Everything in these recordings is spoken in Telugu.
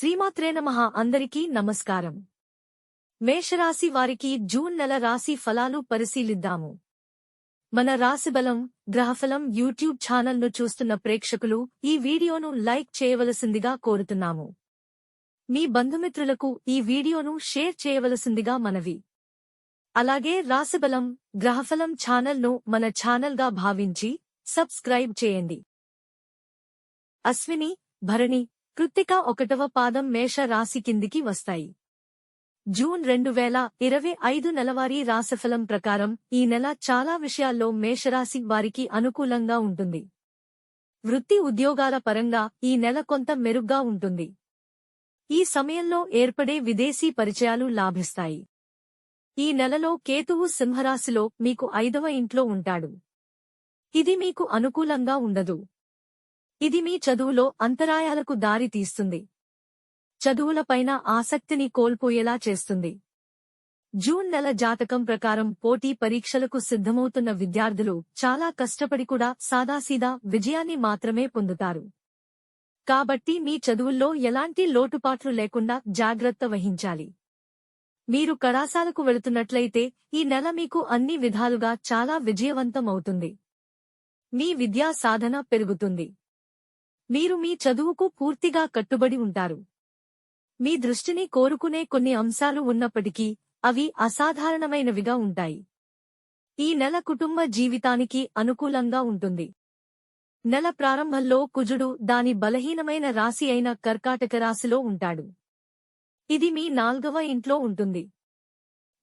శ్రీమాత్రే నమః. అందరికీ నమస్కారం. మేషరాశి వారికి జూన్ నెల రాశి ఫలాలు పరిశీలిద్దాము. మన రాశిబలం గ్రహఫలం యూట్యూబ్ ఛానల్ను చూస్తున్న ప్రేక్షకులు ఈ వీడియోను లైక్ చేయవలసిందిగా కోరుతున్నాము. మీ బంధుమిత్రులకు ఈ వీడియోను షేర్ చేయవలసిందిగా మనవి. అలాగే రాశిబలం గ్రహఫలం ఛానల్ను మన ఛానల్గా భావించి సబ్స్క్రైబ్ చేయండి. అశ్విని, భరణి, కృత్తిక 1వ పాదం మేష రాశి కిందికి వస్తాయి. జూన్ 2025 నెలవారీ రాశిఫలం ప్రకారం ఈ నెల చాలా విషయాల్లో మేషరాశి వారికి అనుకూలంగా ఉంటుంది. వృత్తి ఉద్యోగాల పరంగా ఈ నెల కొంత మెరుగ్గా ఉంటుంది. ఈ సమయంలో ఏర్పడే విదేశీ పరిచయాలు లాభిస్తాయి. ఈ నెలలో కేతువు సింహరాశిలో మీకు 5వ ఇంట్లో ఉంటాడు. ఇది మీకు అనుకూలంగా ఉండదు. ఇది మీ చదువులో అంతరాయాలకు దారి తీస్తుంది. చదువులపైన ఆసక్తిని కోల్పోయేలా చేస్తుంది. జూన్ నెల జాతకం ప్రకారం పోటీ పరీక్షలకు సిద్ధమవుతున్న విద్యార్థులు చాలా కష్టపడి కూడా సాదాసీదా విజయాన్ని మాత్రమే పొందుతారు. కాబట్టి మీ చదువుల్లో ఎలాంటి లోటుపాట్లు లేకుండా జాగ్రత్త వహించాలి. మీరు కళాశాలకు వెళుతున్నట్లయితే ఈ నెల మీకు అన్ని విధాలుగా చాలా విజయవంతం అవుతుంది. మీ విద్యా సాధన పెరుగుతుంది. మీరు మీ చదువుకు పూర్తిగా కట్టుబడి ఉంటారు. మీ దృష్టిని కోరుకునే కొన్ని అంశాలు ఉన్నప్పటికీ అవి అసాధారణమైనవిగా ఉంటాయి. ఈ నెల కుటుంబ జీవితానికి అనుకూలంగా ఉంటుంది. నెల ప్రారంభంలో కుజుడు దాని బలహీనమైన రాశి అయిన కర్కాటక రాశిలో ఉంటాడు. ఇది మీ 4వ ఇంట్లో ఉంటుంది.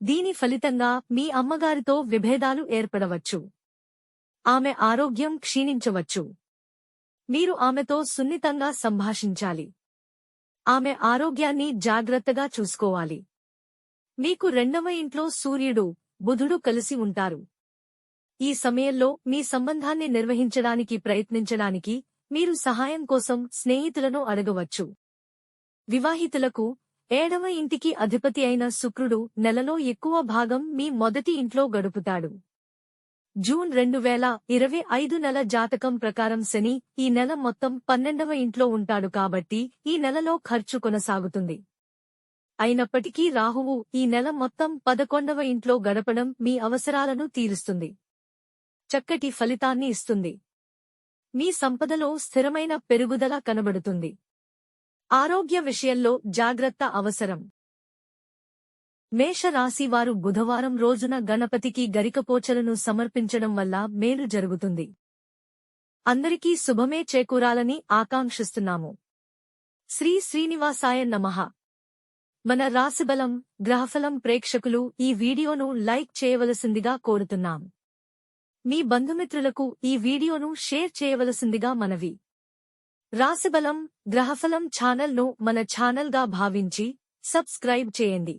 దీని ఫలితంగా మీ అమ్మగారితో విభేదాలు ఏర్పడవచ్చు. ఆమె ఆరోగ్యం క్షీణించవచ్చు. మీరు ఆమెతో సున్నితంగా సంభాషించాలి. ఆమె ఆరోగ్యాన్ని జాగ్రత్తగా చూసుకోవాలి. మీకు 2వ ఇంట్లో సూర్యుడు, బుధుడు కలిసి ఉంటారు. ఈ సమయంలో మీ సంబంధాన్ని నిర్వహించడానికి ప్రయత్నించడానికి మీరు సహాయం కోసం స్నేహితులను అడగవచ్చు. వివాహితులకు 7వ ఇంటికి అధిపతి అయిన శుక్రుడు నెలలో ఎక్కువ భాగం మీ మొదటి ఇంట్లో గడుపుతాడు. జూన్ 2025 నెల జాతకం ప్రకారం శని ఈ నెల మొత్తం 12వ ఇంట్లో ఉంటాడు కాబట్టి ఈ నెలలో ఖర్చు కొనసాగుతుంది. అయినప్పటికీ రాహువు ఈ నెల మొత్తం 11వ ఇంట్లో గడపడం మీ అవసరాలను తీరుస్తుంది. చక్కటి ఫలితాన్ని ఇస్తుంది. మీ సంపదలో స్థిరమైన పెరుగుదల కనబడుతుంది. ఆరోగ్య విషయంలో జాగ్రత్త అవసరం. మేషరాశివారు బుధవారం రోజున గణపతికి గరికపోచలను సమర్పించడం వల్ల మేలు జరుగుతుంది. అందరికీ శుభమే చేకూరాలని ఆకాంక్షిస్తున్నాము. శ్రీ శ్రీనివాసాయ నమః. మన రాశిబలం గ్రహఫలం ప్రేక్షకులు ఈ వీడియోను లైక్ చేయవలసిందిగా కోరుతున్నాం. మీ బంధుమిత్రులకు ఈ వీడియోను షేర్ చేయవలసిందిగా మనవి. రాశిబలం గ్రహఫలం ఛానల్ను మన ఛానల్గా భావించి సబ్స్క్రైబ్ చేయండి.